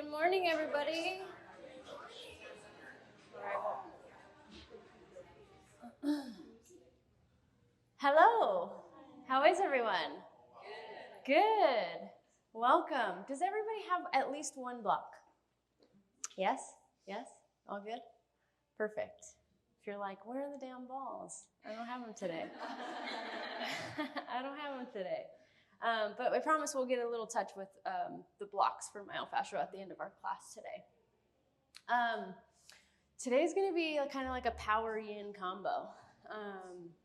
Good morning, everybody. Hello. How is everyone? Good. Welcome. Does everybody have at least one block? Yes? Yes? All good? Perfect. If you're like, where are the damn balls? I don't have them today. I don't have them today. But I promise we'll get a little touch with the blocks for myofascial at the end of our class today. Today's going to be kind of like a Power+Yin combo.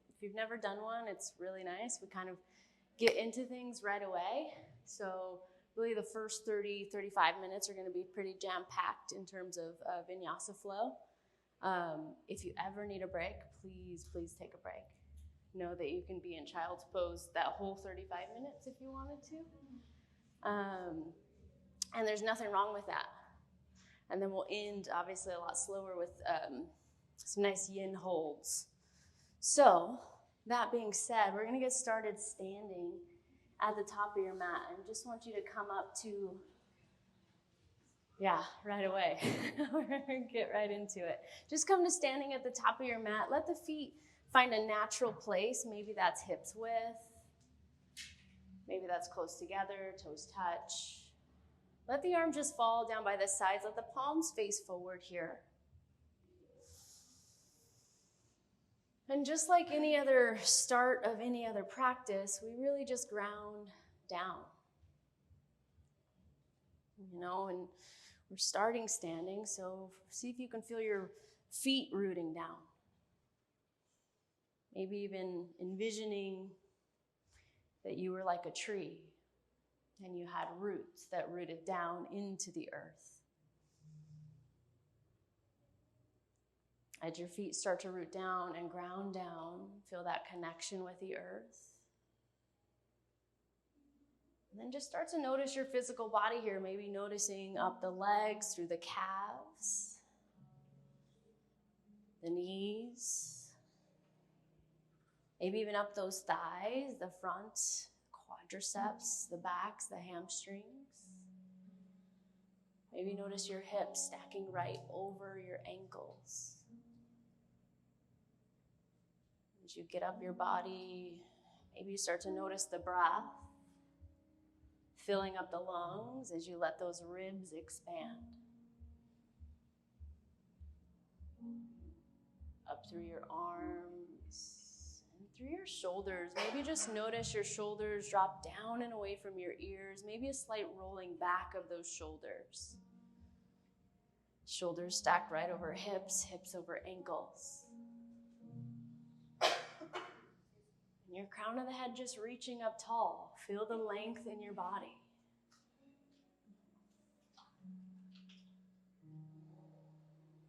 If you've never done one, it's really nice. We kind of get into things right away. So really the first 30, 35 minutes are going to be pretty jam-packed in terms of Vinyasa flow. If you ever need a break, please take a break. Know that you can be in child's pose that whole 35 minutes if you wanted to. And there's nothing wrong with that. And then we'll end, obviously, a lot slower with some nice yin holds. So, that being said, we're going to get started standing at the top of your mat. And just want you to come up to, right away. We're going to get right into it. Just come to standing at the top of your mat. Let the feet find a natural place. Maybe that's hips width. Maybe that's close together, toes touch. Let the arm just fall down by the sides. Let the palms face forward here. And just like any other start of any other practice, we really just ground down. And we're starting standing, so see if you can feel your feet rooting down. Maybe even envisioning that you were like a tree and you had roots that rooted down into the earth. As your feet start to root down and ground down, feel that connection with the earth. And then just start to notice your physical body here, maybe noticing up the legs, through the calves, the knees, maybe even up those thighs, the front, quadriceps, the backs, the hamstrings. Maybe notice your hips stacking right over your ankles. As you get up your body, maybe you start to notice the breath filling up the lungs as you let those ribs expand. Up through your arms and through your shoulders. Maybe just notice your shoulders drop down and away from your ears. Maybe a slight rolling back of those shoulders. Shoulders stacked right over hips, hips over ankles. And your crown of the head just reaching up tall. Feel the length in your body.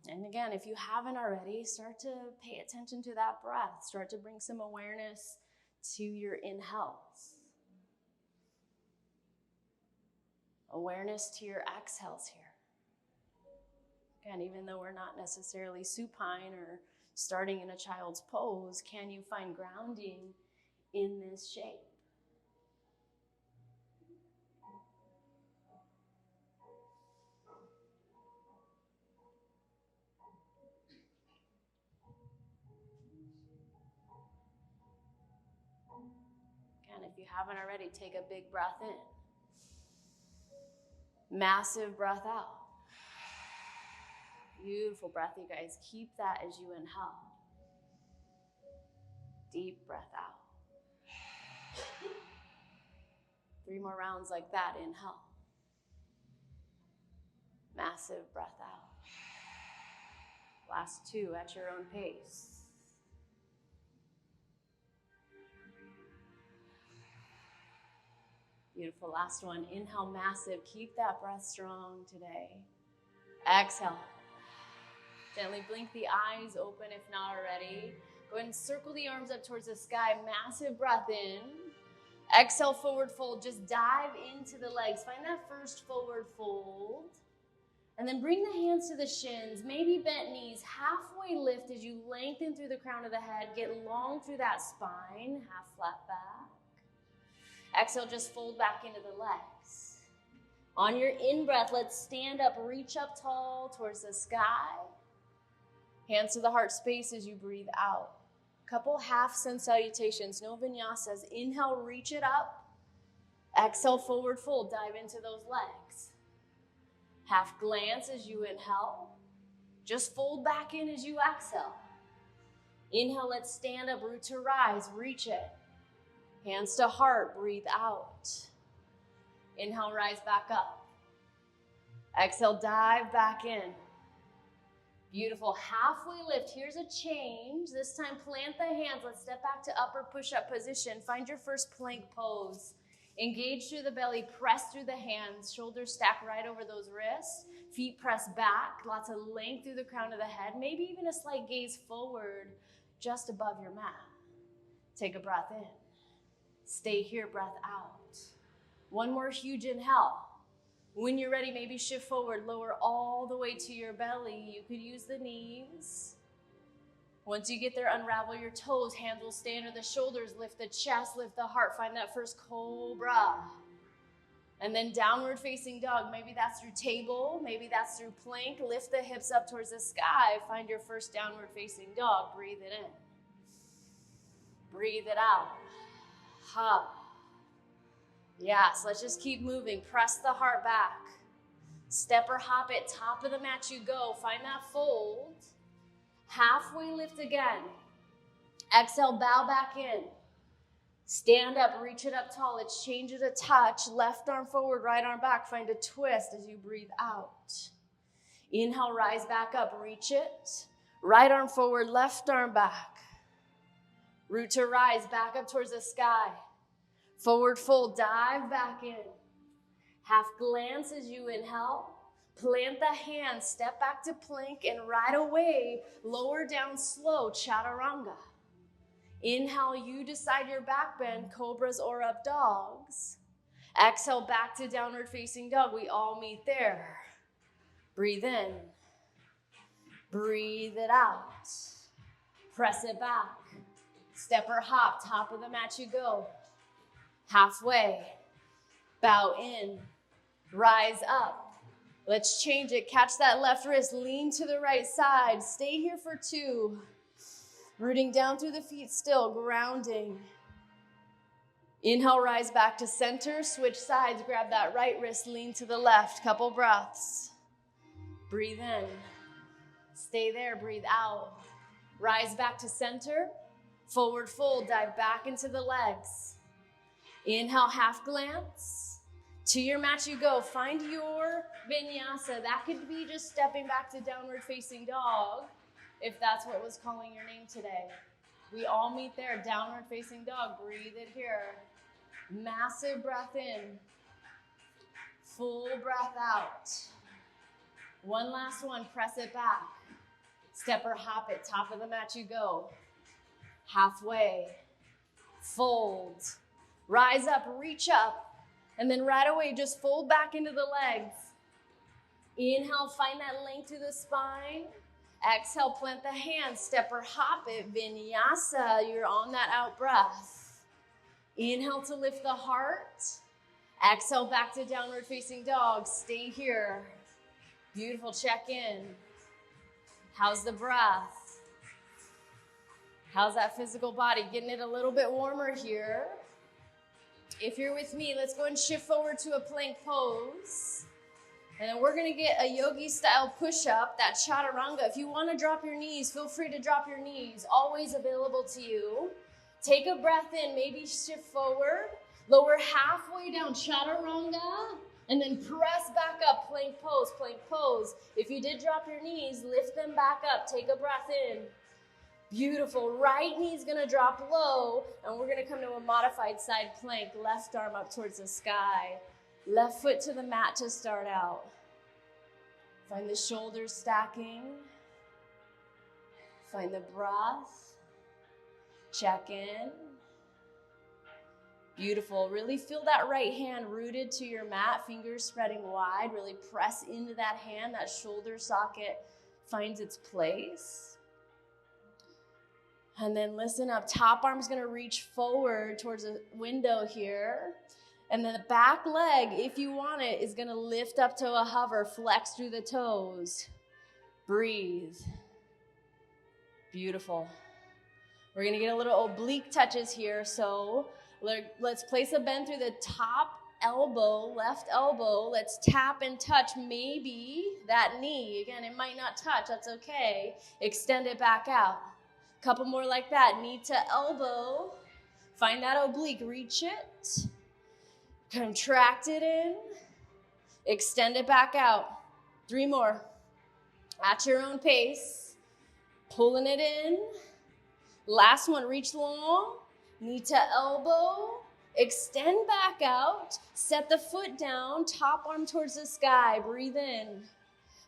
And again, if you haven't already, start to pay attention to that breath. Start to bring some awareness to your inhales. Awareness to your exhales here. Again, even though we're not necessarily supine or starting in a child's pose, can you find grounding in this shape? Again, if you haven't already, take a big breath in. Massive breath out. Beautiful breath, you guys. Keep that as you inhale. Deep breath out. 3 more rounds like that. Inhale. Massive breath out. Last 2 at your own pace. Beautiful. Last one. Inhale, massive. Keep that breath strong today. Exhale. Gently blink the eyes open if not already. Go ahead and circle the arms up towards the sky. Massive breath in. Exhale, forward fold. Just dive into the legs. Find that first forward fold. And then bring the hands to the shins. Maybe bent knees. Halfway lift as you lengthen through the crown of the head. Get long through that spine. Half flat back. Exhale, just fold back into the legs. On your in-breath, let's stand up, reach up tall towards the sky. Hands to the heart space as you breathe out. Couple half sun salutations, no vinyasas. Inhale, reach it up. Exhale, forward fold, dive into those legs. Half glance as you inhale. Just fold back in as you exhale. Inhale, let's stand up, root to rise, reach it. Hands to heart, breathe out. Inhale, rise back up. Exhale, dive back in. Beautiful, halfway lift. Here's a change. This time, plant the hands. Let's step back to upper push-up position. Find your first plank pose. Engage through the belly, press through the hands. Shoulders stack right over those wrists. Feet press back. Lots of length through the crown of the head. Maybe even a slight gaze forward just above your mat. Take a breath in. Stay here, breath out. One more huge inhale. When you're ready, maybe shift forward, lower all the way to your belly. You could use the knees. Once you get there, unravel your toes. Hands will stay under the shoulders. Lift the chest, lift the heart. Find that first cobra. And then downward facing dog. Maybe that's through table. Maybe that's through plank. Lift the hips up towards the sky. Find your first downward facing dog. Breathe it in. Breathe it out. Ha. Yes, let's just keep moving. Press the heart back. Step or hop it. Top of the mat you go. Find that fold. Halfway lift again. Exhale, bow back in. Stand up, reach it up tall. Let's change it a touch. Left arm forward, right arm back. Find a twist as you breathe out. Inhale, rise back up, reach it. Right arm forward, left arm back. Root to rise, back up towards the sky. Forward fold, dive back in. Half glance as you inhale. Plant the hands, step back to plank, and right away, lower down slow, chaturanga. Inhale, you decide your back bend, cobras or up dogs. Exhale, back to downward facing dog. We all meet there. Breathe in. Breathe it out. Press it back. Step or hop, top of the mat you go. Halfway. Bow in. Rise up. Let's change it. Catch that left wrist. Lean to the right side. Stay here for 2. Rooting down through the feet still. Grounding. Inhale, rise back to center. Switch sides. Grab that right wrist. Lean to the left. Couple breaths. Breathe in. Stay there. Breathe out. Rise back to center. Forward fold. Dive back into the legs. Inhale, half glance. To your mat you go. Find your vinyasa. That could be just stepping back to downward facing dog, if that's what was calling your name today. We all meet there. Downward facing dog. Breathe it here. Massive breath in. Full breath out. One last one. Press it back. Step or hop it. Top of the mat you go. Halfway. Fold. Rise up. Reach up. And then right away, just fold back into the legs. Inhale, find that length through the spine. Exhale, plant the hands, step or hop it. Vinyasa, you're on that out breath. Inhale to lift the heart. Exhale, back to downward facing dog. Stay here. Beautiful, check in. How's the breath? How's that physical body? Getting it a little bit warmer here. If you're with me, let's go and shift forward to a plank pose. And then we're gonna get a yogi style push-up, that chaturanga. If you wanna drop your knees, feel free to drop your knees, always available to you. Take a breath in, maybe shift forward, lower halfway down, chaturanga, and then press back up, plank pose, plank pose. If you did drop your knees, lift them back up, take a breath in. Beautiful. Right knee's gonna drop low, and we're gonna come to a modified side plank. Left arm up towards the sky. Left foot to the mat to start out. Find the shoulders stacking. Find the breath. Check in. Beautiful. Really feel that right hand rooted to your mat, fingers spreading wide. Really press into that hand. That shoulder socket finds its place. And then listen up. Top arm's gonna reach forward towards a window here. And then the back leg, if you want it, is gonna lift up to a hover, flex through the toes. Breathe. Beautiful. We're gonna get a little oblique touches here, so let's place a bend through the top elbow, left elbow. Let's tap and touch maybe that knee. Again, it might not touch, that's okay. Extend it back out. Couple more like that, knee to elbow. Find that oblique, reach it. Contract it in. Extend it back out. 3 more. At your own pace. Pulling it in. Last one, reach long. Knee to elbow. Extend back out. Set the foot down. Top arm towards the sky. Breathe in.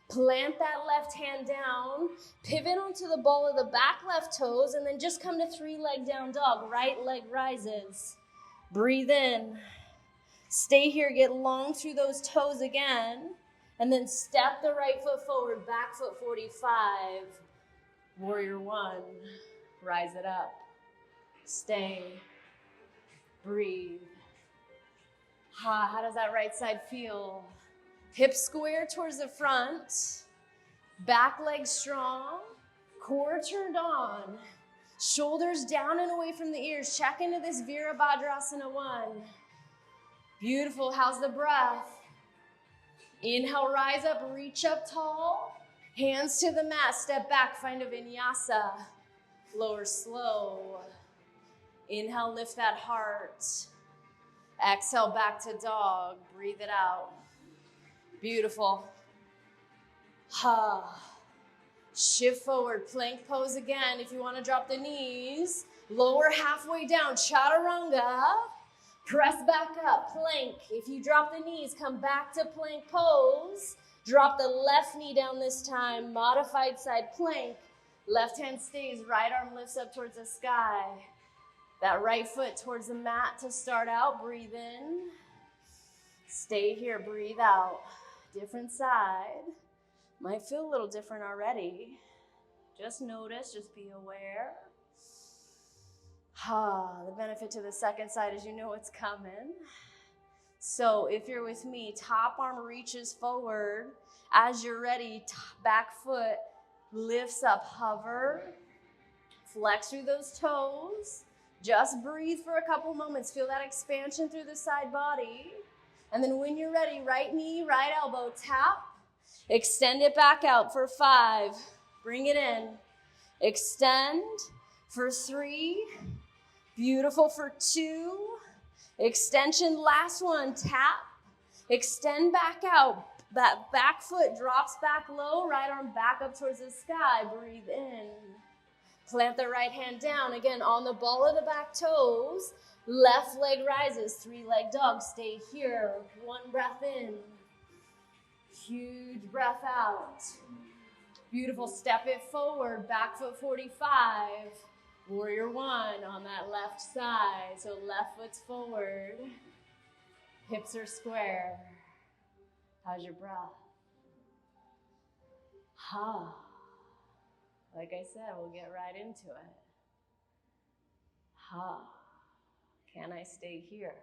Plant that left hand down. Pivot onto the ball of the back left toes. And then just come to 3-leg down dog. Right leg rises. Breathe in. Stay here. Get long through those toes again. And then step the right foot forward. Back foot 45. Warrior 1. Rise it up. Stay. Breathe. How does that right side feel? Hips square towards the front. Back leg strong. Core turned on. Shoulders down and away from the ears. Check into this Virabhadrasana 1. Beautiful. How's the breath? Inhale, rise up, reach up tall. Hands to the mat, step back, find a vinyasa. Lower slow. Inhale, lift that heart. Exhale, back to dog. Breathe it out. Beautiful. Ha. Shift forward, plank pose again. If you want to drop the knees, lower halfway down, chaturanga. Press back up, plank. If you drop the knees, come back to plank pose. Drop the left knee down this time, modified side plank. Left hand stays, right arm lifts up towards the sky. That right foot towards the mat to start out. Breathe in. Stay here, breathe out. Different side. Might feel a little different already. Just notice, just be aware. The benefit to the second side is you know what's coming. So if you're with me, top arm reaches forward. As you're ready, back foot lifts up, hover. Flex through those toes. Just breathe for a couple moments. Feel that expansion through the side body. And then when you're ready, right knee, right elbow, tap. Extend it back out for 5. Bring it in. Extend for 3. Beautiful for 2. Extension, last one, tap. Extend back out. That back foot drops back low, right arm back up towards the sky. Breathe in. Plant the right hand down. Again, on the ball of the back toes. Left leg rises, 3-leg dog. Stay here. 1 breath in. Huge breath out. Beautiful. Step it forward. Back foot 45. Warrior 1 on that left side. So left foot's forward. Hips are square. How's your breath? Like I said, we'll get right into it. Can I stay here?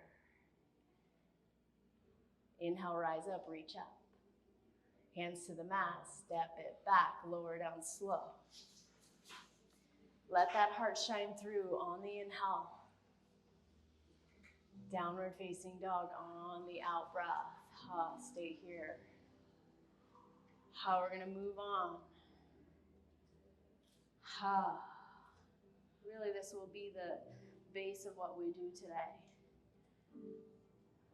Inhale, rise up, reach up. Hands to the mat, step it back, lower down slow. Let that heart shine through on the inhale. Downward facing dog on the out breath. Stay here. We're gonna move on. Really, this will be the base of what we do today.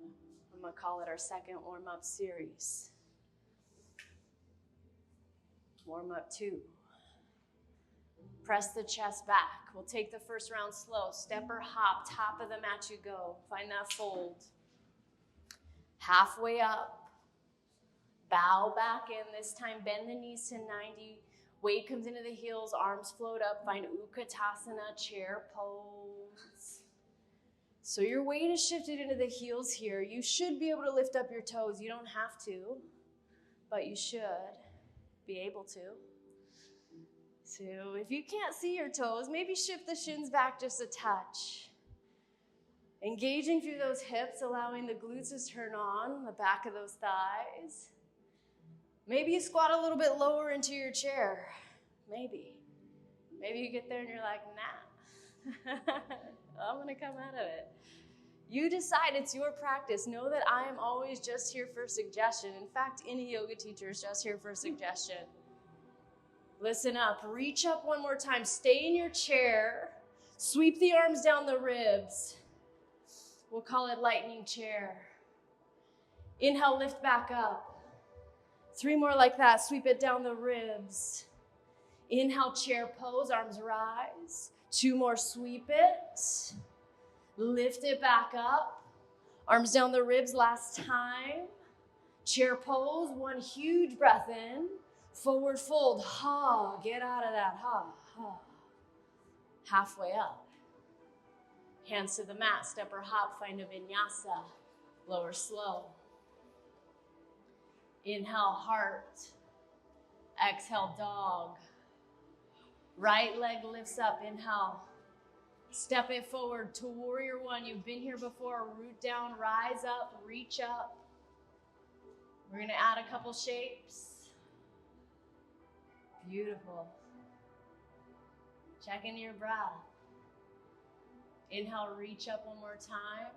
I'm gonna call it our second warm-up series. Warm-up 2. Press the chest back. We'll take the first round slow. Step or hop, top of the mat you go. Find that fold. Halfway up. Bow back in. This time, bend the knees to 90. Weight comes into the heels, arms float up. Find Utkatasana, chair pose. So your weight is shifted into the heels here. You should be able to lift up your toes. You don't have to, but you should be able to. So if you can't see your toes, maybe shift the shins back just a touch. Engaging through those hips, allowing the glutes to turn on, the back of those thighs. Maybe you squat a little bit lower into your chair. Maybe. Maybe you get there and you're like, nah, I'm going to come out of it. You decide, it's your practice. Know that I am always just here for suggestion. In fact, any yoga teacher is just here for suggestion. Listen up. Reach up one more time. Stay in your chair. Sweep the arms down the ribs. We'll call it lightning chair. Inhale, lift back up. 3 more like that. Sweep it down the ribs. Inhale, chair pose, arms rise. 2 more, sweep it. Lift it back up. Arms down the ribs, last time. Chair pose, 1 huge breath in. Forward fold, ha, get out of that, ha, ha. Halfway up. Hands to the mat, step or hop, find a vinyasa. Lower slow. Inhale, heart. Exhale, dog. Right leg lifts up, inhale. Step it forward to warrior 1. You've been here before. Root down, rise up, reach up. We're gonna add a couple shapes. Beautiful. Check into your breath. Inhale, reach up one more time.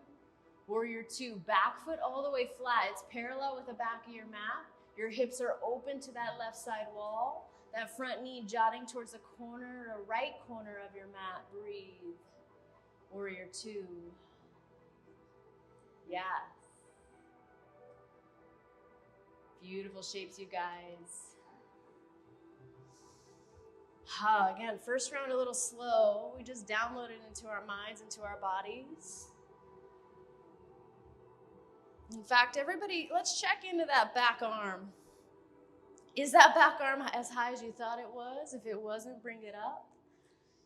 Warrior 2, back foot all the way flat. It's parallel with the back of your mat. Your hips are open to that left side wall. That front knee jotting towards the corner or right corner of your mat. Breathe. Warrior 2. Yes. Beautiful shapes, you guys. Again, first round a little slow. We just downloaded into our minds, into our bodies. In fact, everybody, let's check into that back arm. Is that back arm as high as you thought it was? If it wasn't, bring it up.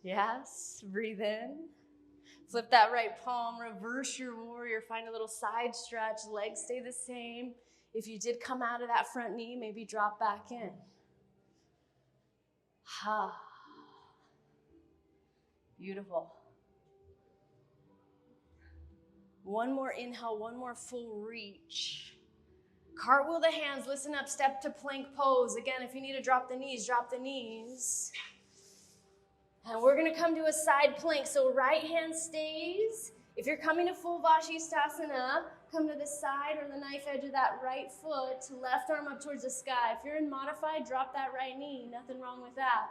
Yes, breathe in. Flip that right palm, reverse your warrior, find a little side stretch, legs stay the same. If you did come out of that front knee, maybe drop back in. Beautiful. One more inhale, one more full reach. Cartwheel the hands, listen up, step to plank pose. Again, if you need to drop the knees, drop the knees. And we're gonna come to a side plank. So right hand stays. If you're coming to full Vashisthasana, come to the side or the knife edge of that right foot, left arm up towards the sky. If you're in modified, drop that right knee, nothing wrong with that.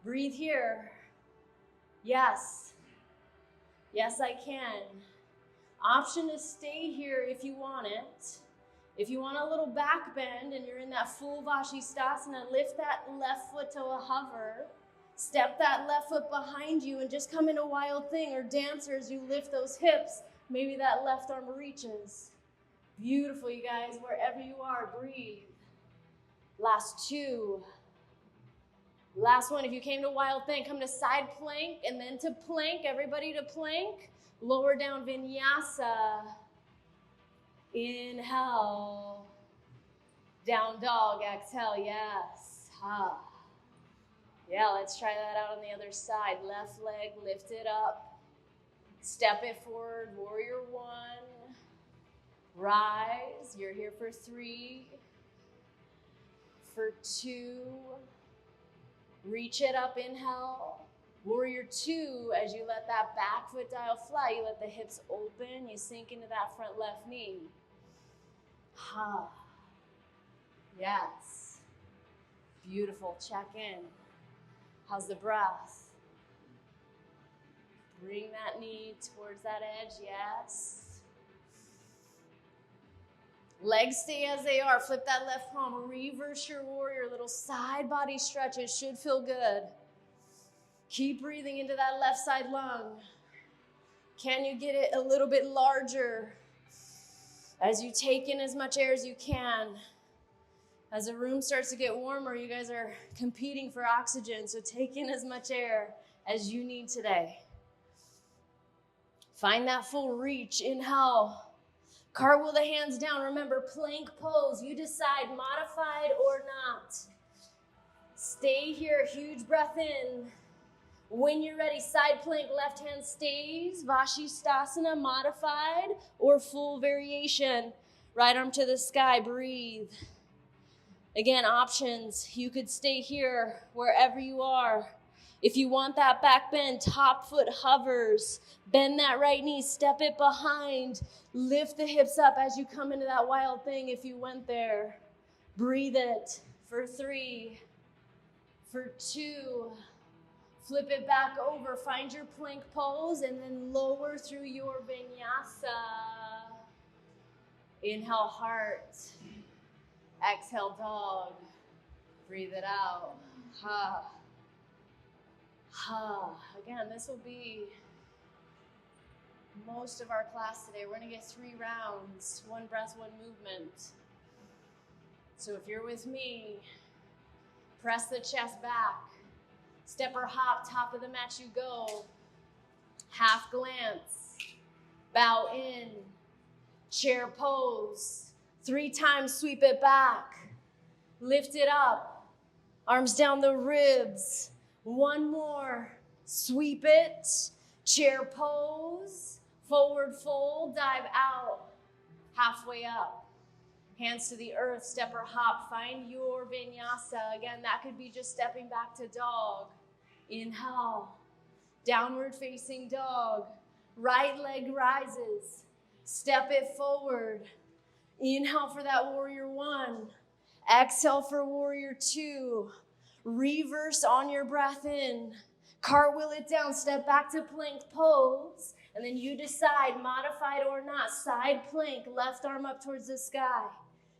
Breathe here. Yes. Yes, I can. Option to stay here if you want it. If you want a little back bend and you're in that full Vashisthasana, lift that left foot to a hover. Step that left foot behind you and just come in a wild thing or dancer as you lift those hips. Maybe that left arm reaches. Beautiful, you guys. Wherever you are, breathe. Last 2. Last one. If you came to wild thing, come to side plank and then to plank. Everybody to plank. Lower down vinyasa. Inhale. Down dog. Exhale. Yes. Yeah, let's try that out on the other side. Left leg, lift it up. Step it forward. Warrior 1. Rise. You're here for 3. For 2. Reach it up. Inhale. Warrior 2, as you let that back foot dial fly, you let the hips open, you sink into that front left knee. Yes. Beautiful. Check in. How's the breath? Bring that knee towards that edge. Yes. Legs stay as they are. Flip that left palm. Reverse your warrior. Little side body stretches. Should feel good. Keep breathing into that left side lung. Can you get it a little bit larger? As you take in as much air as you can. As the room starts to get warmer, you guys are competing for oxygen, so take in as much air as you need today. Find that full reach. Inhale. Cartwheel the hands down. Remember, plank pose. You decide, modified or not. Stay here. Huge breath in. When you're ready, side plank, left hand stays, Vashisthasana, modified or full variation. Right arm to the sky, breathe. Again, options. You could stay here wherever you are. If you want that back bend, top foot hovers. Bend that right knee, step it behind. Lift the hips up as you come into that wild thing if you went there. Breathe it for 3, for 2. Flip it back over. Find your plank pose and then lower through your vinyasa. Inhale, heart. Exhale, dog. Breathe it out. Ha. Ha. Again, this will be most of our class today. We're going to get 3 rounds. 1 breath, 1 movement. So if you're with me, press the chest back. Step or hop, top of the mat you go. Half glance. Bow in. Chair pose. 3 times, sweep it back. Lift it up. Arms down the ribs. 1 more. Sweep it. Chair pose. Forward fold. Dive out. Halfway up. Hands to the earth. Step or hop. Find your vinyasa. Again, that could be just stepping back to dog. Inhale. Downward facing dog. Right leg rises. Step it forward. Inhale for that warrior 1. Exhale for warrior 2. Reverse on your breath in. Cartwheel it down. Step back to plank pose. And then you decide, modified or not, side plank, left arm up towards the sky.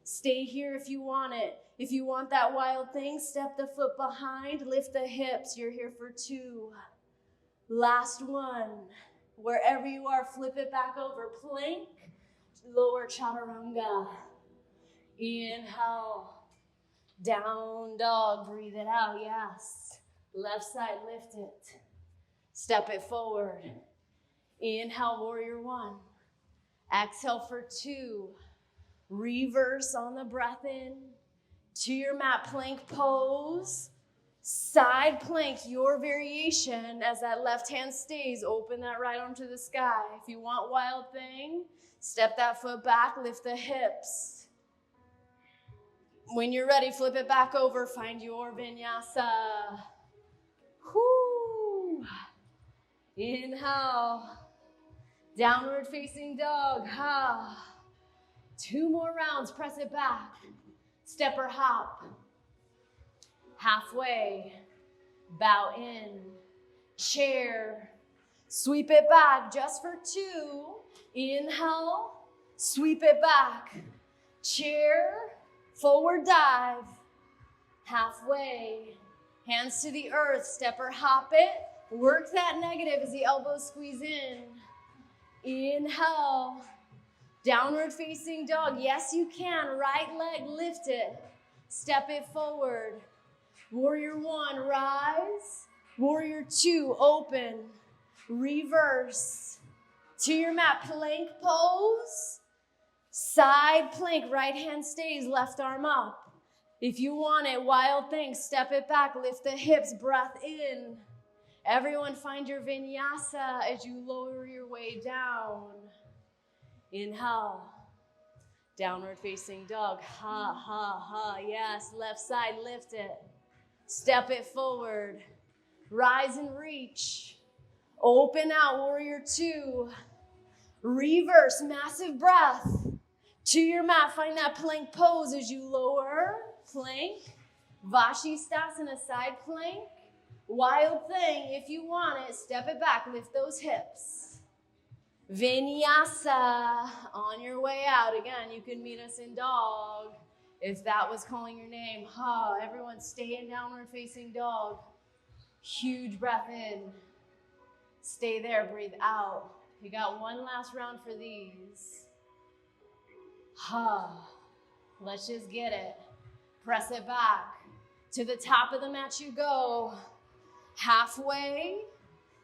Stay here if you want it. If you want that wild thing, step the foot behind, lift the hips. You're here for 2. Last 1. Wherever you are, flip it back over. Plank, lower chaturanga. Inhale. Down dog. Breathe it out. Yes. Left side, lift it. Step it forward. Inhale, warrior 1. Exhale for 2. Reverse on the breath in. To your mat, plank pose. Side plank, your variation as that left hand stays. Open that right arm to the sky. If you want wild thing, step that foot back, lift the hips. When you're ready, flip it back over. Find your vinyasa. Whoo. Inhale. Downward facing dog. Ha. 2 more rounds. Press it back. Step or hop. Halfway. Bow in. Chair. Sweep it back just for 2. Inhale. Sweep it back. Chair. Forward dive. Halfway. Hands to the earth. Step or hop it. Work that negative as the elbows squeeze in. Inhale. Downward facing dog. Yes, you can. Right leg, lift it. Step it forward. Warrior 1, rise. Warrior 2, open. Reverse. To your mat, plank pose. Side plank, right hand stays, left arm up. If you want it, wild thing, step it back, lift the hips, breath in. Everyone find your vinyasa as you lower your way down. Inhale. Downward facing dog. Ha, ha, ha. Yes, left side, lift it. Step it forward. Rise and reach. Open out, warrior 2. Reverse, massive breath. To your mat, find that plank pose as you lower. Plank. Vashisthasana, side plank. Wild thing, if you want it, step it back, lift those hips. Vinyasa, on your way out. Again, you can meet us in dog if that was calling your name. Ha, everyone stay in downward facing dog. Huge breath in. Stay there, breathe out. You got 1 last round for these. Ha, let's just get it. Press it back. To the top of the mat you go. Halfway,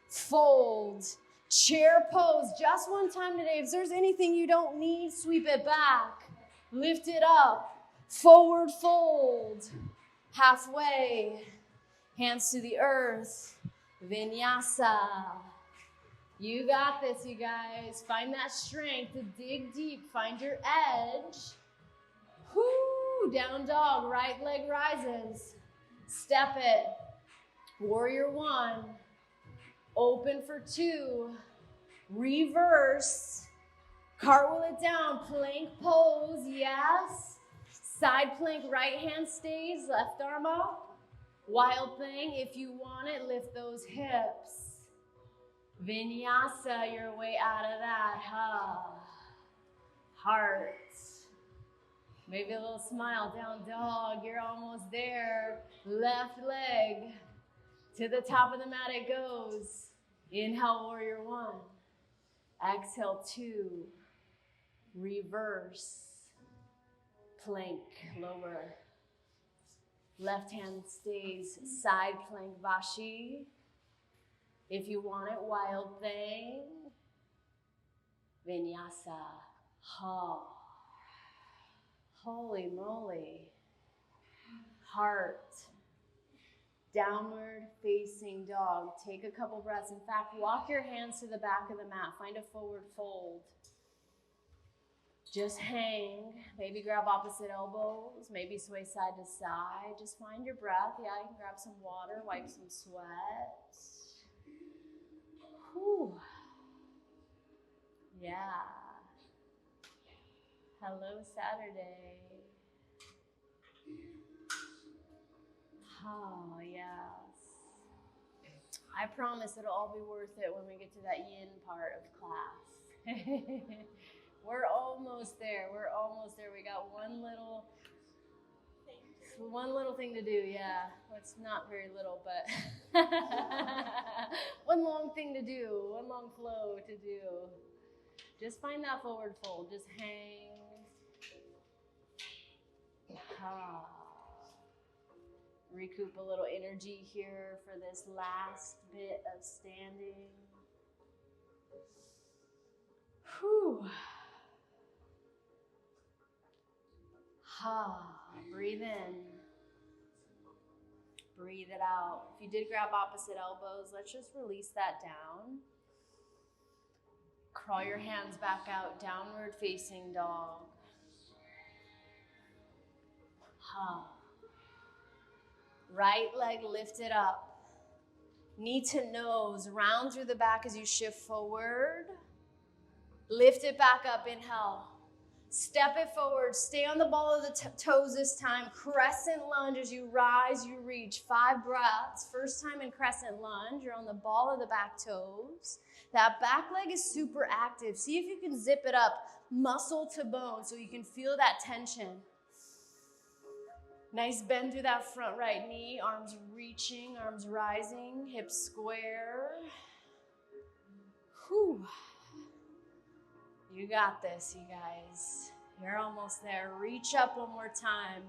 fold. Chair pose, just 1 time today. If there's anything you don't need, sweep it back. Lift it up. Forward fold. Halfway. Hands to the earth. Vinyasa. You got this, you guys. Find that strength to dig deep. Find your edge. Whoo, down dog, right leg rises. Step it. Warrior one. Open for two. Reverse. Cartwheel it down. Plank pose, yes. Side plank, right hand stays, left arm up. Wild thing, if you want it, lift those hips. Vinyasa, your way out of that. Heart. Maybe a little smile, down dog, you're almost there. Left leg, to the top of the mat it goes. Inhale, warrior one. Exhale, two. Reverse. Plank, lower. Left hand stays, side plank, Vashi. If you want it, wild thing. Vinyasa. Ha. Holy moly. Heart. Downward facing dog. Take a couple breaths. In fact, walk your hands to the back of the mat. Find a forward fold. Just hang. Maybe grab opposite elbows. Maybe sway side to side. Just find your breath. Yeah, you can grab some water, wipe some sweat. Whew. Yeah. Hello, Saturday. Oh, yes. I promise it'll all be worth it when we get to that yin part of class. We're almost there. We're almost there. We got one little thing to do. Yeah, it's not very little, but one long thing to do. One long flow to do. Just find that forward fold. Just hang. Recoup a little energy here for this last bit of standing. Whew. Breathe in. Breathe it out. If you did grab opposite elbows, let's just release that down. Crawl your hands back out, downward facing dog. Right leg lifted up. Knee to nose, round through the back as you shift forward. Lift it back up, inhale. Step it forward, stay on the ball of the toes this time. Crescent lunge as you rise, you reach. 5 breaths. First time in crescent lunge, you're on the ball of the back toes. That back leg is super active. See if you can zip it up, muscle to bone, so you can feel that tension. Nice bend through that front right knee, arms reaching, arms rising, hips square. Whew. You got this, you guys. You're almost there. Reach up one more time.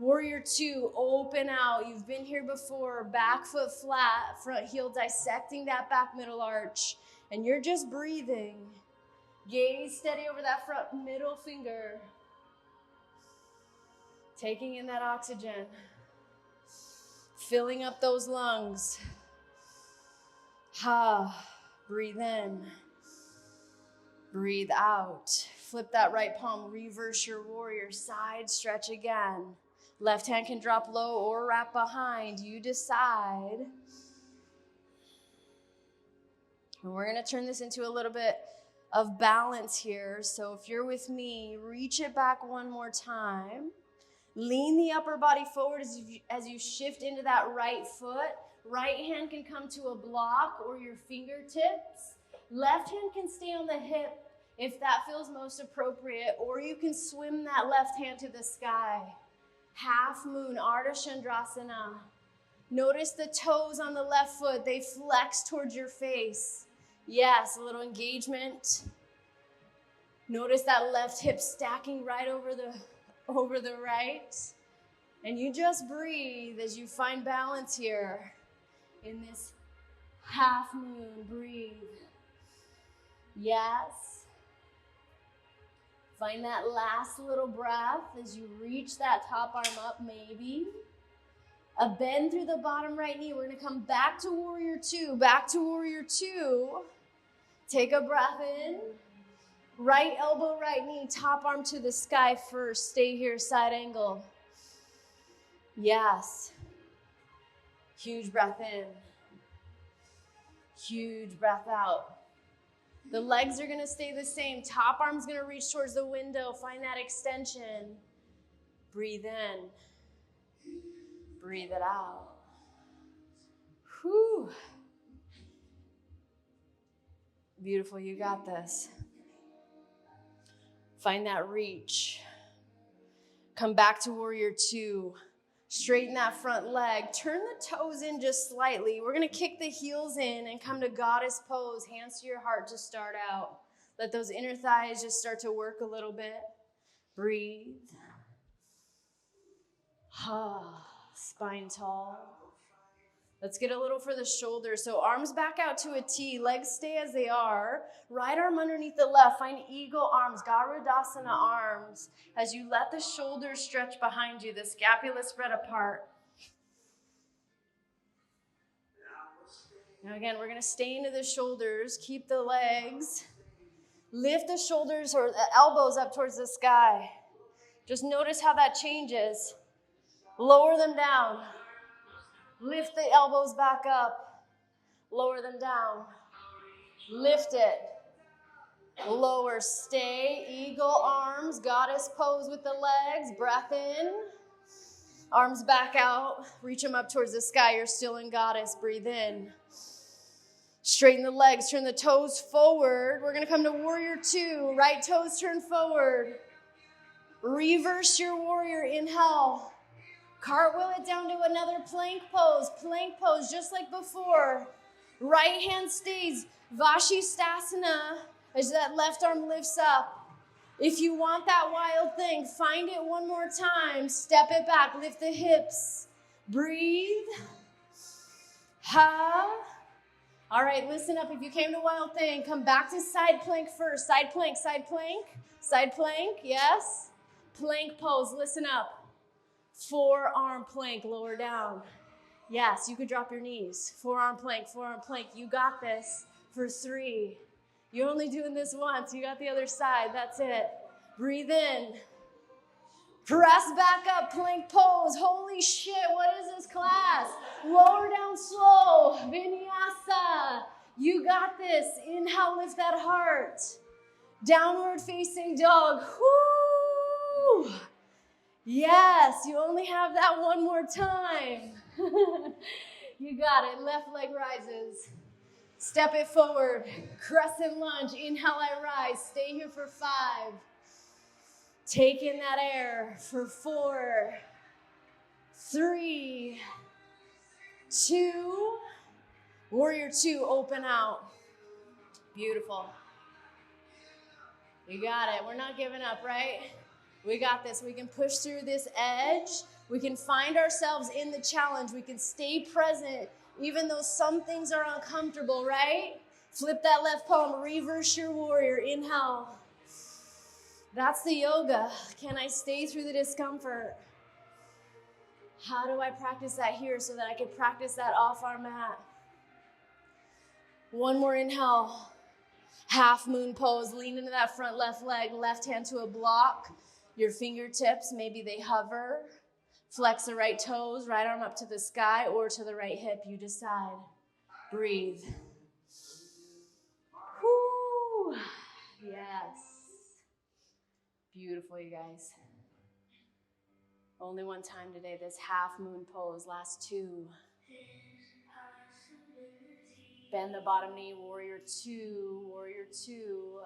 Warrior two, open out. You've been here before. Back foot flat, front heel dissecting that back middle arch. And you're just breathing. Gaze steady over that front middle finger. Taking in that oxygen. Filling up those lungs. Breathe in. Breathe out. Flip that right palm. Reverse your warrior. Side stretch again. Left hand can drop low or wrap behind. You decide. And we're going to turn this into a little bit of balance here. So if you're with me, reach it back one more time. Lean the upper body forward as you shift into that right foot. Right hand can come to a block or your fingertips. Left hand can stay on the hip if that feels most appropriate, or you can swim that left hand to the sky. Half moon, Ardha Chandrasana. Notice the toes on the left foot, they flex towards your face. Yes, a little engagement. Notice that left hip stacking right over the right. And you just breathe as you find balance here in this half moon. Breathe. Yes. Find that last little breath as you reach that top arm up, maybe. A bend through the bottom right knee. We're going to come back to warrior two. Back to warrior two. Take a breath in. Right elbow, right knee, top arm to the sky first. Stay here, side angle. Yes. Huge breath in. Huge breath out. The legs are going to stay the same. Top arm's going to reach towards the window. Find that extension. Breathe in. Breathe it out. Whew. Beautiful, you got this. Find that reach. Come back to warrior two. Straighten that front leg. Turn the toes in just slightly. We're going to kick the heels in and come to goddess pose. Hands to your heart to start out. Let those inner thighs just start to work a little bit. Breathe. Spine tall. Let's get a little for the shoulders. So arms back out to a T. Legs stay as they are. Right arm underneath the left. Find eagle arms, Garudasana arms. As you let the shoulders stretch behind you, the scapula spread apart. Now again, we're going to stay into the shoulders. Keep the legs. Lift the shoulders or the elbows up towards the sky. Just notice how that changes. Lower them down. Lift the elbows back up. Lower them down. Lift it. Lower. Stay. Eagle arms. Goddess pose with the legs. Breath in. Arms back out. Reach them up towards the sky. You're still in goddess. Breathe in. Straighten the legs. Turn the toes forward. We're going to come to warrior two. Right toes turn forward. Reverse your warrior. Inhale. Cartwheel it down to another plank pose. Plank pose just like before. Right hand stays. Vashisthasana as that left arm lifts up. If you want that wild thing, find it one more time. Step it back. Lift the hips. Breathe. Ha. All right, listen up. If you came to wild thing, come back to side plank first. Side plank, side plank, side plank. Yes. Plank pose. Listen up. Forearm plank, lower down. Yes, you could drop your knees. Forearm plank, forearm plank. You got this for 3. You're only doing this once. You got the other side. That's it. Breathe in. Press back up, plank pose. Holy shit, what is this class? Lower down slow. Vinyasa. You got this. Inhale, lift that heart. Downward facing dog. Whoo! Yes, you only have that one more time. You got it. Left leg rises. Step it forward. Crescent lunge. Inhale, I rise. Stay here for 5. Take in that air for 4, 3, 2. Warrior 2, open out. Beautiful. You got it. We're not giving up, right? We got this. We can push through this edge. We can find ourselves in the challenge. We can stay present even though some things are uncomfortable, right? Flip that left palm. Reverse your warrior. Inhale. That's the yoga. Can I stay through the discomfort? How do I practice that here so that I can practice that off our mat? One more inhale. Half moon pose. Lean into that front left leg. Left hand to a block. Your fingertips, maybe they hover. Flex the right toes, right arm up to the sky or to the right hip, you decide. Breathe. Whoo! Yes. Beautiful, you guys. Only one time today, this half moon pose, last 2. Bend the bottom knee, warrior 2, warrior 2.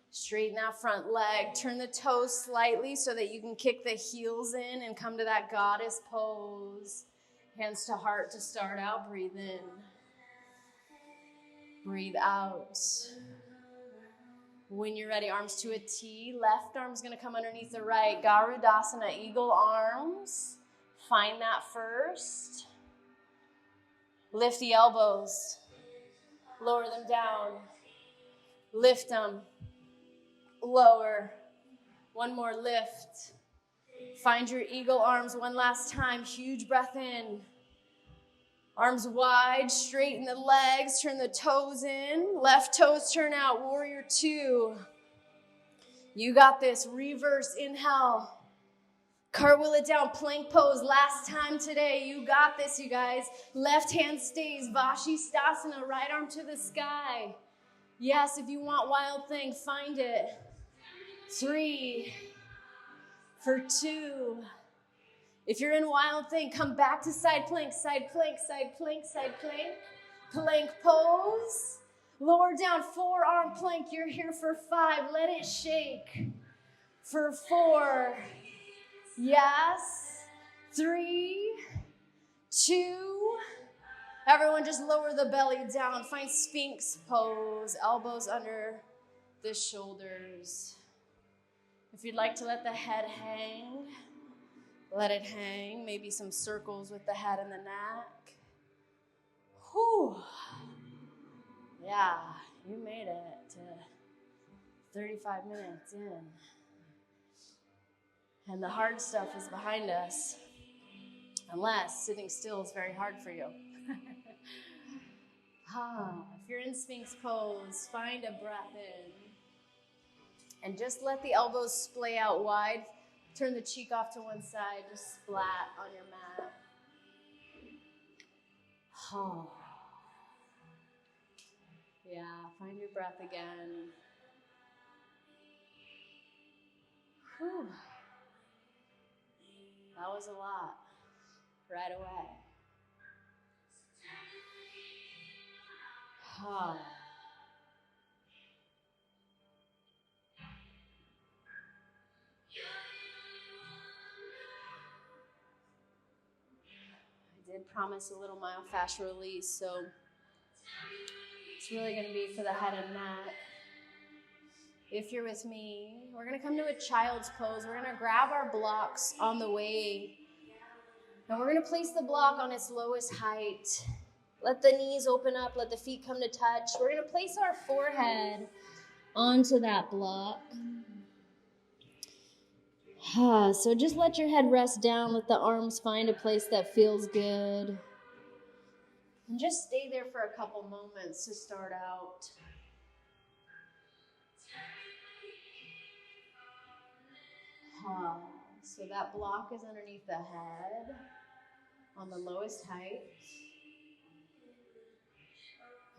Straighten that front leg. Turn the toes slightly so that you can kick the heels in and come to that goddess pose. Hands to heart to start out. Breathe in. Breathe out. When you're ready, arms to a T. Left arm's going to come underneath the right. Garudasana, eagle arms. Find that first. Lift the elbows. Lower them down. Lift them. Lower. One more lift. Find your eagle arms one last time. Huge breath in. Arms wide, straighten the legs, turn the toes in. Left toes turn out, warrior two. You got this, reverse inhale. Cartwheel it down, plank pose, last time today. You got this, you guys. Left hand stays, Vashisthasana, right arm to the sky. Yes, if you want wild thing, find it. 3, for 2. If you're in wild thing, come back to side plank, side plank, side plank, side plank. Plank pose. Lower down, forearm plank. You're here for 5. Let it shake. For 4. Yes. 3, 2. Everyone just lower the belly down. Find Sphinx pose. Elbows under the shoulders. If you'd like to let the head hang, let it hang. Maybe some circles with the head and the neck. Whew. Yeah, you made it to 35 minutes in. And the hard stuff is behind us. Unless sitting still is very hard for you. If you're in Sphinx pose, find a breath in. And just let the elbows splay out wide. Turn the cheek off to one side, just splat on your mat. Yeah, find your breath again. Whew. That was a lot, right away. I did promise a little myofascial release, so it's really going to be for the head and neck. If you're with me, we're going to come to a child's pose. We're going to grab our blocks on the way, and we're going to place the block on its lowest height. Let the knees open up, let the feet come to touch. We're going to place our forehead onto that block. So just let your head rest down, let the arms find a place that feels good. And just stay there for a couple moments to start out. So that block is underneath the head on the lowest height.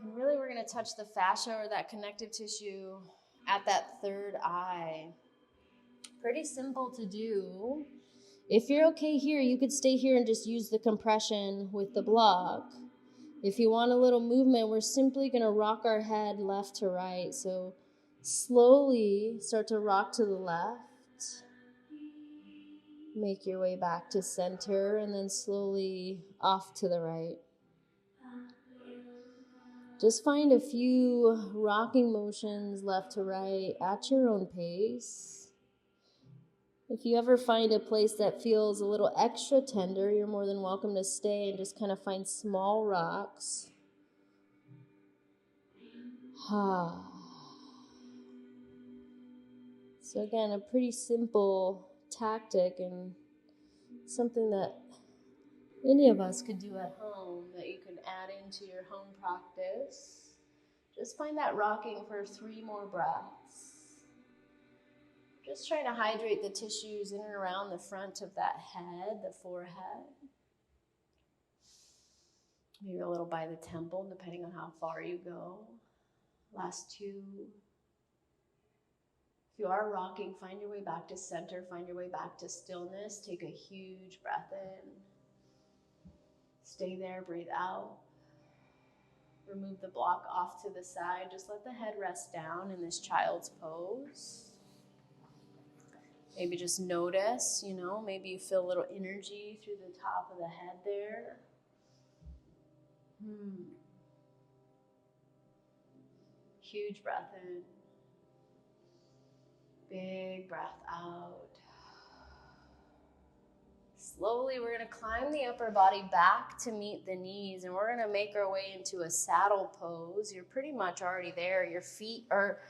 And really we're going to touch the fascia or that connective tissue at that third eye. Pretty simple to do. If you're okay here, you could stay here and just use the compression with the block. If you want a little movement, we're simply going to rock our head left to right. So slowly start to rock to the left. Make your way back to center and then slowly off to the right. Just find a few rocking motions left to right at your own pace. If you ever find a place that feels a little extra tender, you're more than welcome to stay and just kind of find small rocks. So again, a pretty simple tactic and something that any of us could do at home that you can add into your home practice. Just find that rocking for 3 more breaths. Just trying to hydrate the tissues in and around the front of that head, the forehead. Maybe a little by the temple, depending on how far you go. Last 2. If you are rocking, find your way back to center, find your way back to stillness. Take a huge breath in. Stay there, breathe out. Remove the block off to the side. Just let the head rest down in this child's pose. Maybe just notice, maybe you feel a little energy through the top of the head there. Huge breath in. Big breath out. Slowly, we're going to climb the upper body back to meet the knees, and we're going to make our way into a saddle pose. You're pretty much already there. Your feet are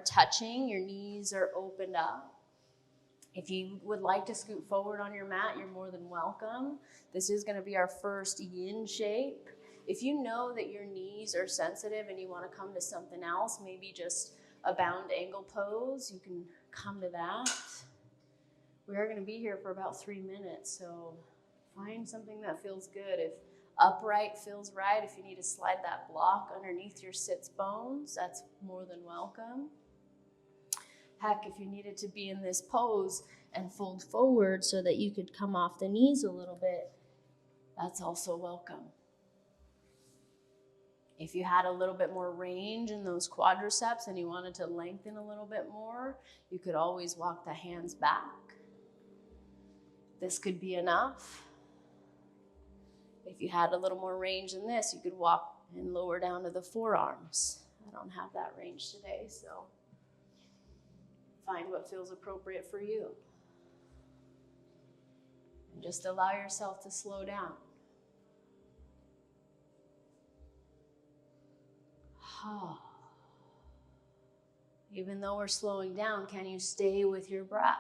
touching. Your knees are opened up. If you would like to scoot forward on your mat, you're more than welcome. This is going to be our first yin shape. If you know that your knees are sensitive and you want to come to something else, maybe just a bound angle pose, you can come to that. We are going to be here for about 3 minutes, so find something that feels good. If upright feels right, if you need to slide that block underneath your sits bones, that's more than welcome. Heck, if you needed to be in this pose and fold forward so that you could come off the knees a little bit, that's also welcome. If you had a little bit more range in those quadriceps and you wanted to lengthen a little bit more, you could always walk the hands back. This could be enough. If you had a little more range than this, you could walk and lower down to the forearms. I don't have that range today, so find what feels appropriate for you. And just allow yourself to slow down. Even though we're slowing down, can you stay with your breath?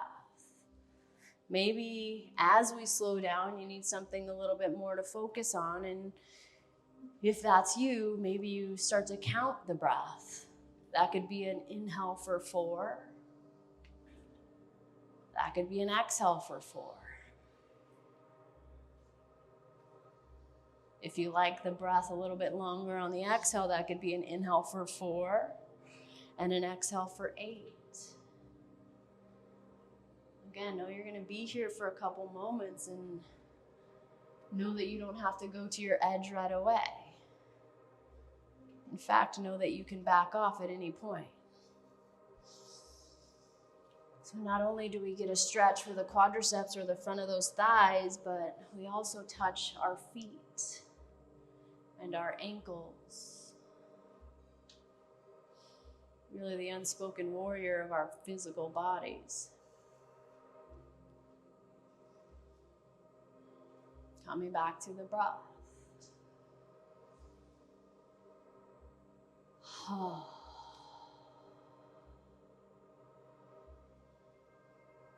Maybe as we slow down, you need something a little bit more to focus on. And if that's you, maybe you start to count the breath. That could be an inhale for 4. That could be an exhale for 4. If you like the breath a little bit longer on the exhale, that could be an inhale for 4 and an exhale for 8. Again, know you're going to be here for a couple moments and know that you don't have to go to your edge right away. In fact, know that you can back off at any point. So not only do we get a stretch for the quadriceps or the front of those thighs, but we also touch our feet and our ankles. Really the unspoken warrior of our physical bodies. Coming back to the breath.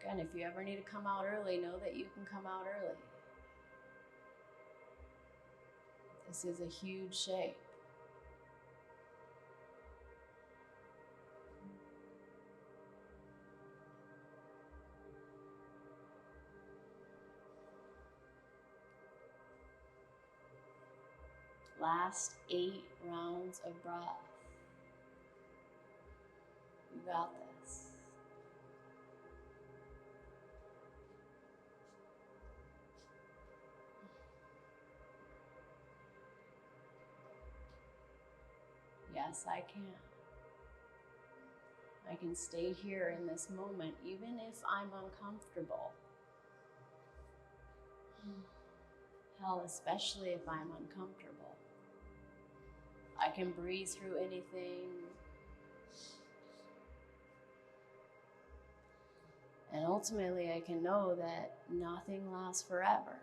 Again, if you ever need to come out early, know that you can come out early. This is a huge shape. Last 8 rounds of breath. You got this. Yes, I can. I can stay here in this moment, even if I'm uncomfortable. Hell, especially if I'm uncomfortable. I can breathe through anything. And ultimately, I can know that nothing lasts forever.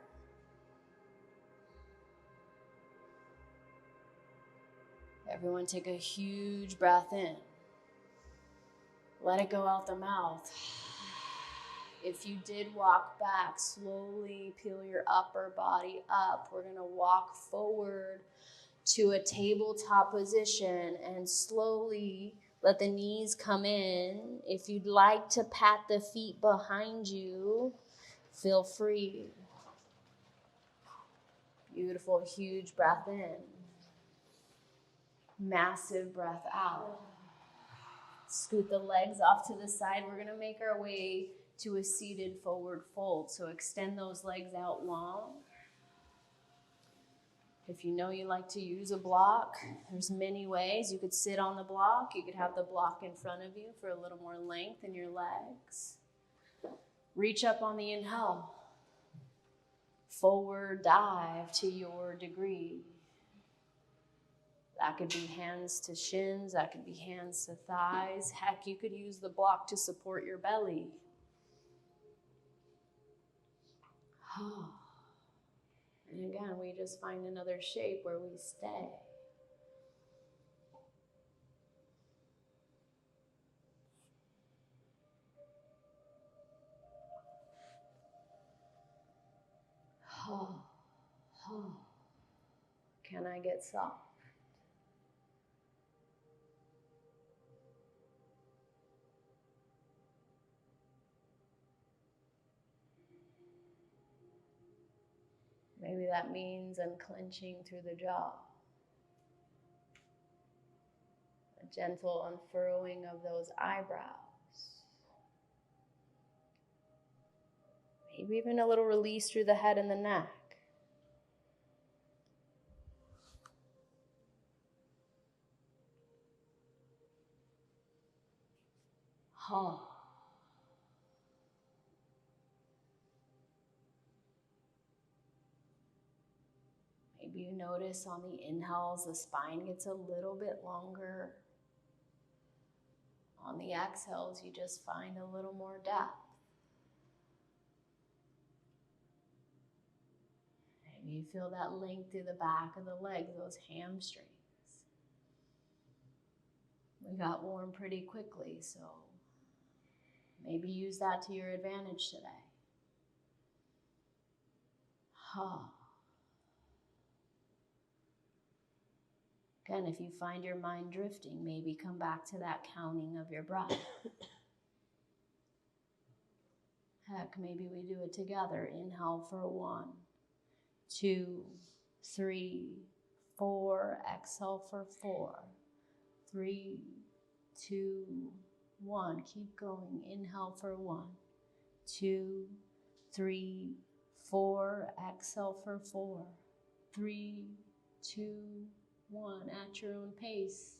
Everyone take a huge breath in. Let it go out the mouth. If you did walk back, slowly peel your upper body up. We're going to walk forward to a tabletop position and slowly let the knees come in. If you'd like to pat the feet behind you, feel free. Beautiful, huge breath in. Massive breath out. Scoot the legs off to the side. We're going to make our way to a seated forward fold. So extend those legs out long. If you know you like to use a block, there's many ways. You could sit on the block. You could have the block in front of you for a little more length in your legs. Reach up on the inhale. Forward dive to your degree. That could be hands to shins. That could be hands to thighs. Heck, you could use the block to support your belly. And again, we just find another shape where we stay. can I get soft? Maybe that means unclenching through the jaw. A gentle unfurrowing of those eyebrows. Maybe even a little release through the head and the neck. Maybe you notice on the inhales, the spine gets a little bit longer. On the exhales, you just find a little more depth. Maybe you feel that length through the back of the legs, those hamstrings. We got warm pretty quickly, so maybe use that to your advantage today. Again, if you find your mind drifting, maybe come back to that counting of your breath. Heck, maybe we do it together. Inhale for 1, 2, 3, 4. Exhale for 4, 3, 2, 1. Keep going. Inhale for 1, 2, 3, 4. Exhale for 4, 3, 2, 1. At your own pace.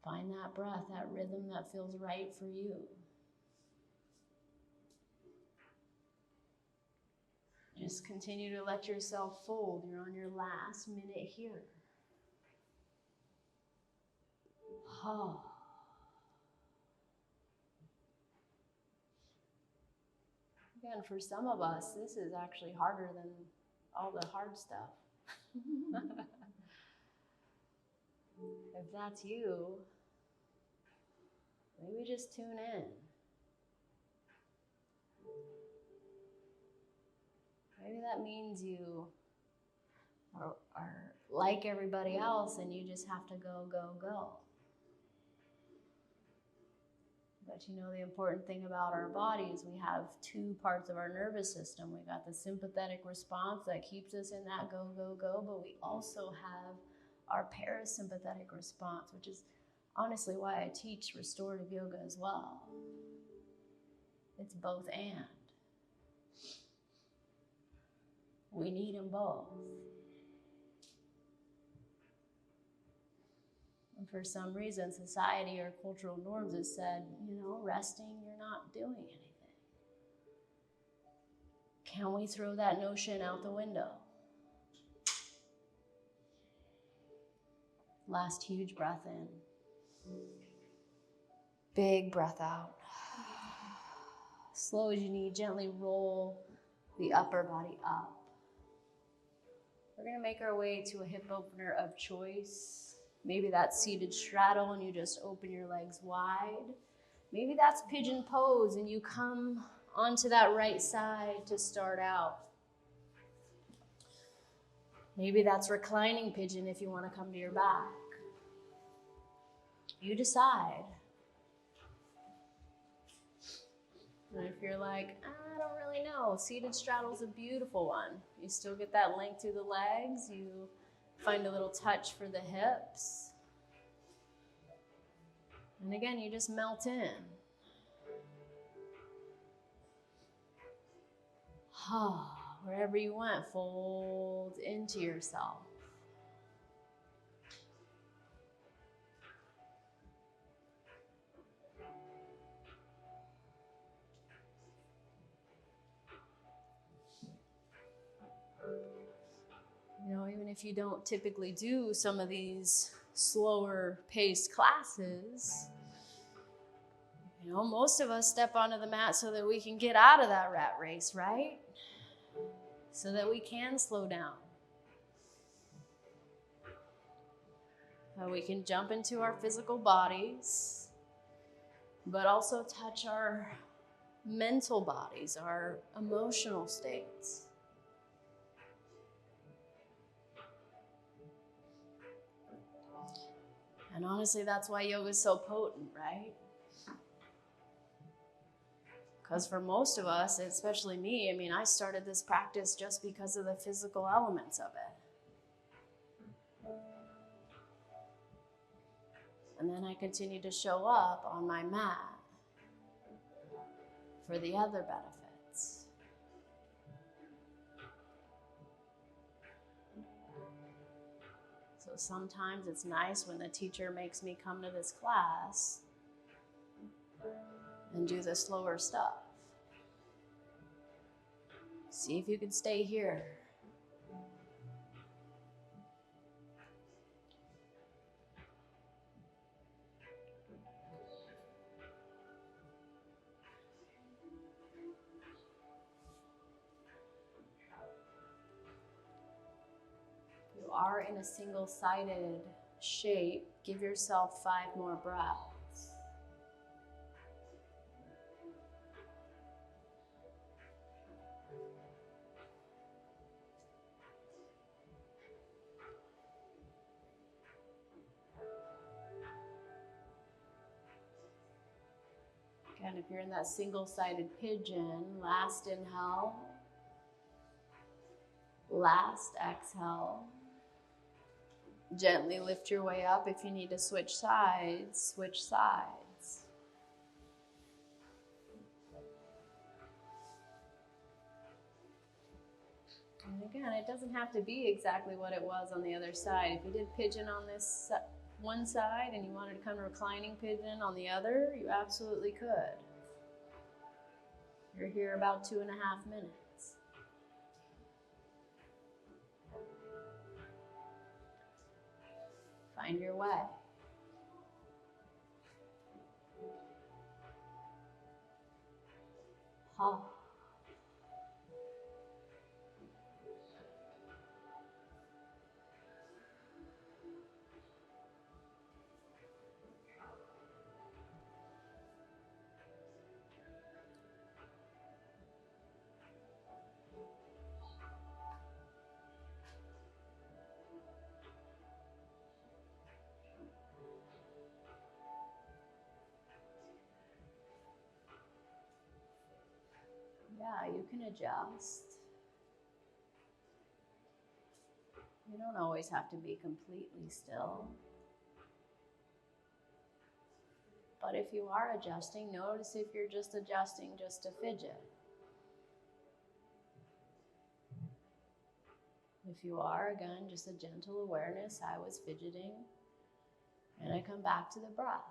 Find that breath, that rhythm that feels right for you. Just continue to let yourself fold. You're on your last minute here. Again, for some of us, this is actually harder than all the hard stuff. If that's you, maybe just tune in. Maybe that means you are like everybody else and you just have to go, go, go. But you know the important thing about our bodies, we have 2 parts of our nervous system. We got the sympathetic response that keeps us in that go, go, go, but we also have our parasympathetic response, which is honestly why I teach restorative yoga as well. It's both and. We need them both. And for some reason, society or cultural norms has said, resting, you're not doing anything. Can we throw that notion out the window? Last huge breath in. Big breath out. Slow as you need, gently roll the upper body up. We're going to make our way to a hip opener of choice. Maybe that's seated straddle and you just open your legs wide. Maybe that's pigeon pose and you come onto that right side to start out. Maybe that's reclining pigeon if you want to come to your back. You decide. And if you're like, I don't really know, seated straddle is a beautiful one. You still get that length through the legs. You find a little touch for the hips. And again, you just melt in. Wherever you went, fold into yourself. Even if you don't typically do some of these slower paced classes, most of us step onto the mat so that we can get out of that rat race, right? So that we can slow down. We can jump into our physical bodies, but also touch our mental bodies, our emotional states. And honestly, that's why yoga is so potent, right? Because for most of us, especially me, I mean, I started this practice just because of the physical elements of it. And then I continued to show up on my mat for the other benefits. So sometimes it's nice when the teacher makes me come to this class and do the slower stuff. See if you can stay here. You are in a single-sided shape. Give yourself 5 more breaths. Again, if you're in that single-sided pigeon, last inhale, last exhale. Gently lift your way up. If you need to switch sides, switch sides. And again, it doesn't have to be exactly what it was on the other side. If you did pigeon on this one side and you wanted to come to reclining pigeon on the other, you absolutely could. You're here about 2.5 minutes. Find your way. Ha. Yeah, you can adjust. You don't always have to be completely still. But if you are adjusting, notice if you're just adjusting just to fidget. If you are, again, just a gentle awareness, I was fidgeting, and I come back to the breath.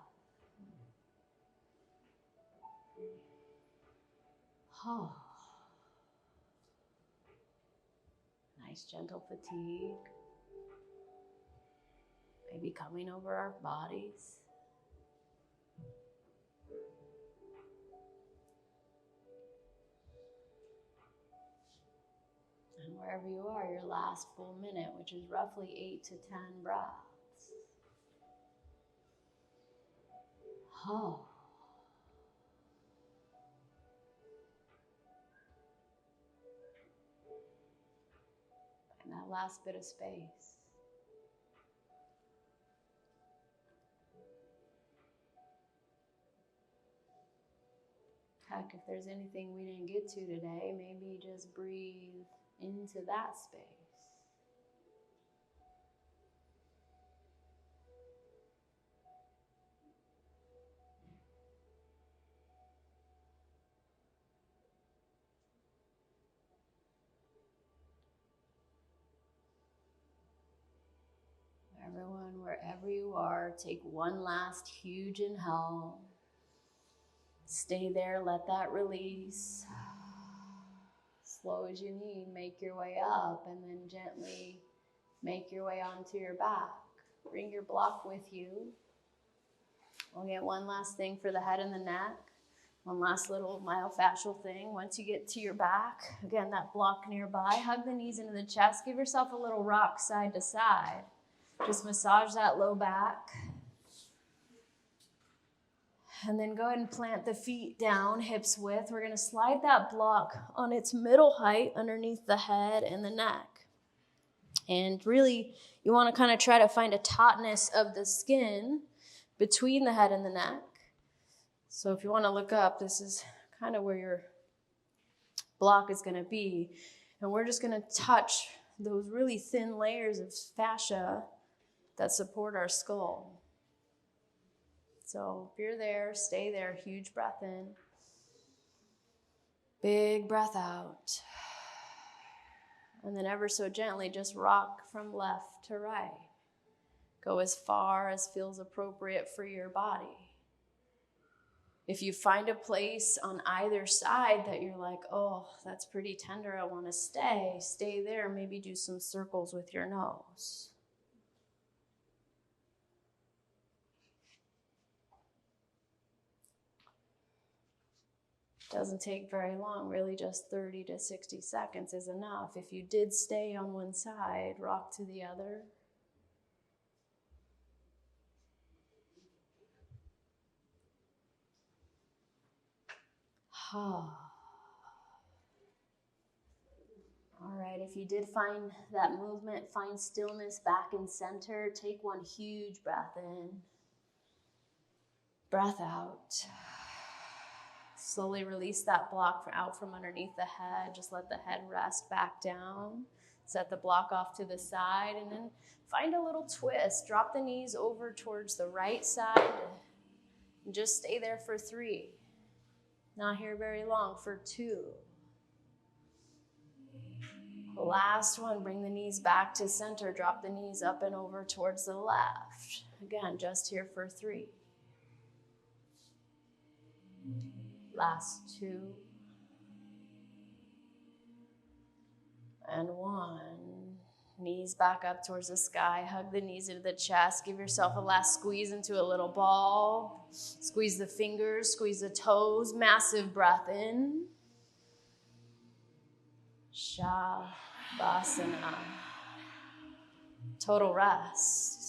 Oh. Nice gentle fatigue. Maybe coming over our bodies. And wherever you are, your last full minute, which is roughly 8 to 10 breaths. Oh. And that last bit of space. Heck, if there's anything we didn't get to today, maybe just breathe into that space. Everyone, wherever you are, take one last huge inhale. Stay there, let that release. Slow as you need, make your way up, and then gently make your way onto your back. Bring your block with you. We'll get one last thing for the head and the neck. One last little myofascial thing. Once you get to your back, again, that block nearby, hug the knees into the chest. Give yourself a little rock side to side. Just massage that low back. And then go ahead and plant the feet down, hips width. We're going to slide that block on its middle height underneath the head and the neck. And really, you want to kind of try to find a tautness of the skin between the head and the neck. So if you want to look up, this is kind of where your block is going to be. And we're just going to touch those really thin layers of fascia that support our skull. So if you're there, stay there. Huge breath in. Big breath out. And then ever so gently, just rock from left to right. Go as far as feels appropriate for your body. If you find a place on either side that you're like, oh, that's pretty tender, I want to stay there. Maybe do some circles with your nose. Doesn't take very long, really just 30 to 60 seconds is enough. If you did stay on one side, rock to the other. All right, if you did find that movement, find stillness back in center. Take one huge breath in. Breath out. Slowly release that block out from underneath the head. Just let the head rest back down. Set the block off to the side and then find a little twist. Drop the knees over towards the right side and just stay there for 3. Not here very long for 2. Last one, bring the knees back to center. Drop the knees up and over towards the left. Again, just here for 3. Last 2. And 1. Knees back up towards the sky. Hug the knees into the chest. Give yourself a last squeeze into a little ball. Squeeze the fingers, squeeze the toes. Massive breath in. Shavasana. Total rest.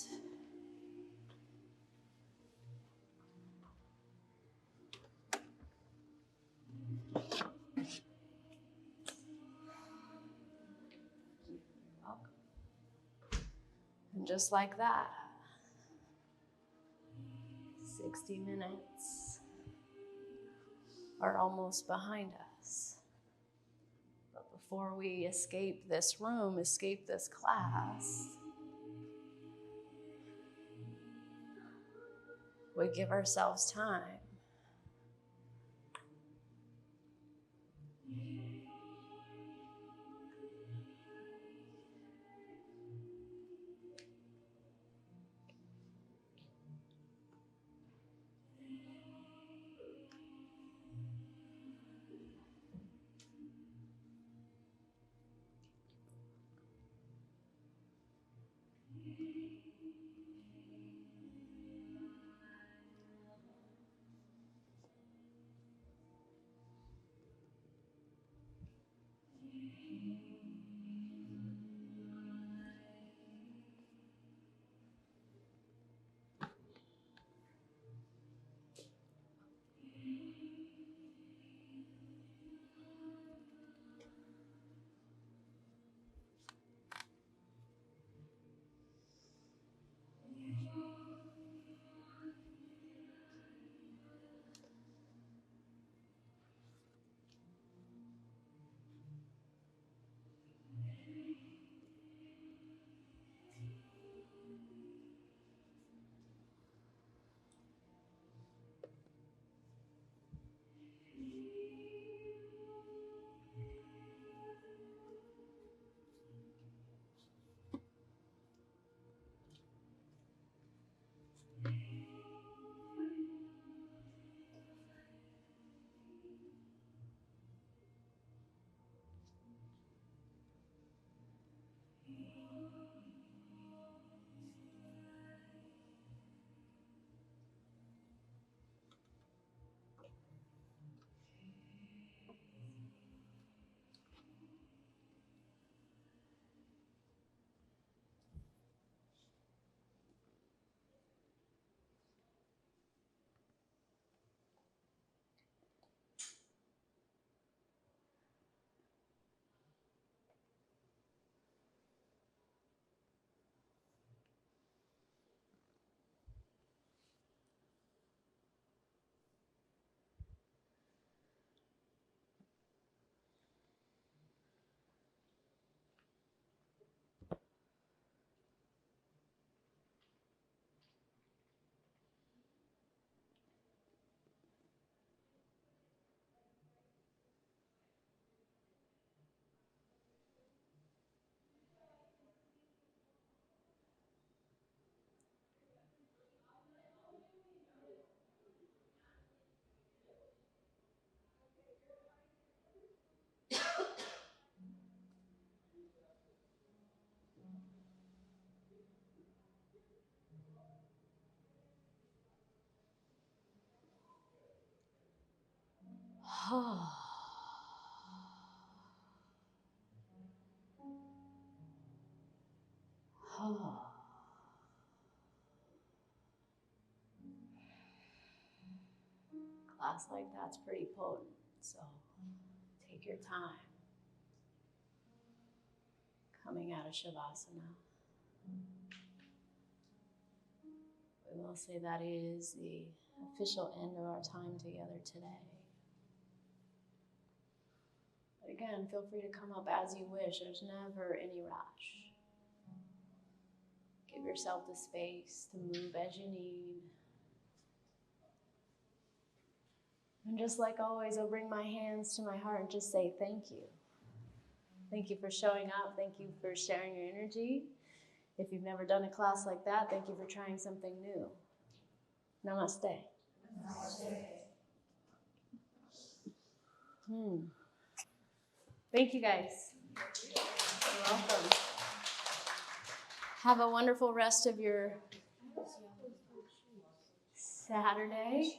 And just like that, 60 minutes are almost behind us. But before we escape this room, escape this class, we give ourselves time. class like that's pretty potent. So take your time. Coming out of Shavasana. We will say that is the official end of our time together today. But again, feel free to come up as you wish. There's never any rush. Give yourself the space to move as you need. And just like always, I'll bring my hands to my heart and just say thank you. Thank you for showing up. Thank you for sharing your energy. If you've never done a class like that, thank you for trying something new. Namaste. Namaste. Thank you, guys. You're welcome. Have a wonderful rest of your Saturday.